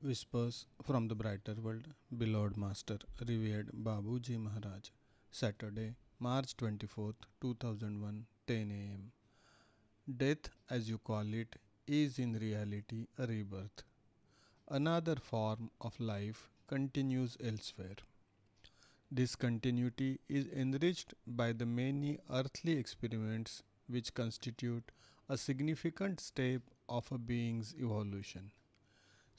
Whispers from the Brighter World, beloved Master, revered Babuji Maharaj, Saturday, March 24th, 2001, 10 am. Death, as you call it, is in reality a rebirth. Another form of life continues elsewhere. This continuity is enriched by the many earthly experiments which constitute a significant step of a being's evolution.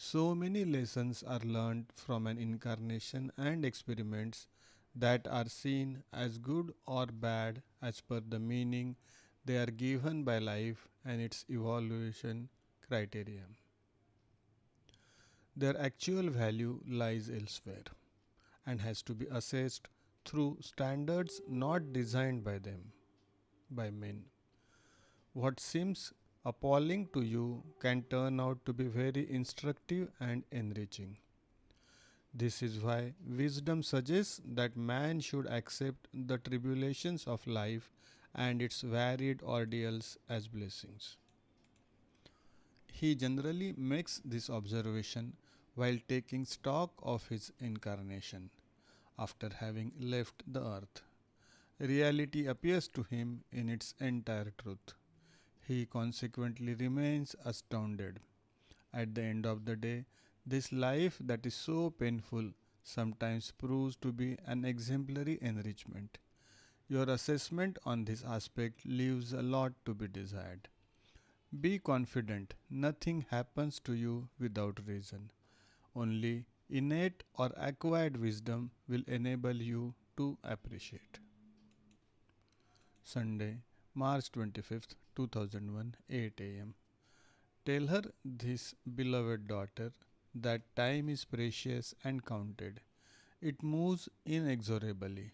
So many lessons are learned from an incarnation and experiments that are seen as good or bad as per the meaning they are given by life and its evaluation criteria. Their actual value lies elsewhere and has to be assessed through standards not designed by them, by men. What seems appalling to you can turn out to be very instructive and enriching. This is why wisdom suggests that man should accept the tribulations of life and its varied ordeals as blessings. He generally makes this observation while taking stock of his incarnation after having left the earth. Reality appears to him in its entire truth. He consequently remains astounded. At the end of the day, this life that is so painful sometimes proves to be an exemplary enrichment. Your assessment on this aspect leaves a lot to be desired. Be confident, nothing happens to you without reason. Only innate or acquired wisdom will enable you to appreciate. Sunday, March 25th, 2001, 8 am. Tell her, this beloved daughter, that time is precious and counted. It moves inexorably.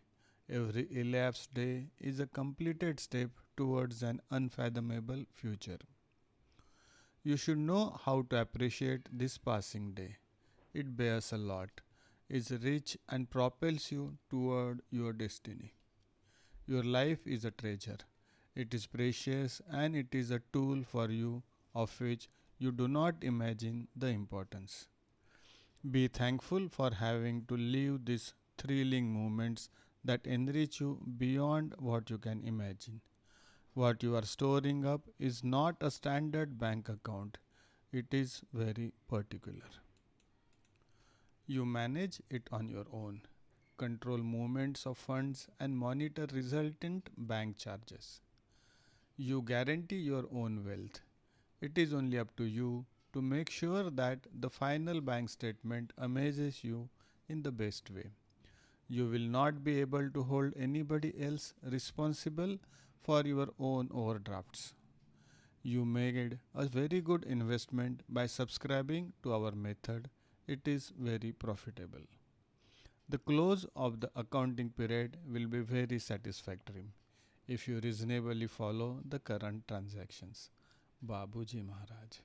Every elapsed day is a completed step towards an unfathomable future. You should know how to appreciate this passing day. It bears a lot, is rich, and propels you toward your destiny. Your life is a treasure. It is precious and it is a tool for you of which you do not imagine the importance. Be thankful for having to live these thrilling moments that enrich you beyond what you can imagine. What you are storing up is not a standard bank account, it is very particular. You manage it on your own, control movements of funds, and monitor resultant bank charges. You guarantee your own wealth. It is only up to you to make sure that the final bank statement amazes you in the best way. You will not be able to hold anybody else responsible for your own overdrafts. You made a very good investment by subscribing to our method. It is very profitable. The close of the accounting period will be very satisfactory if you reasonably follow the current transactions. Babuji Maharaj.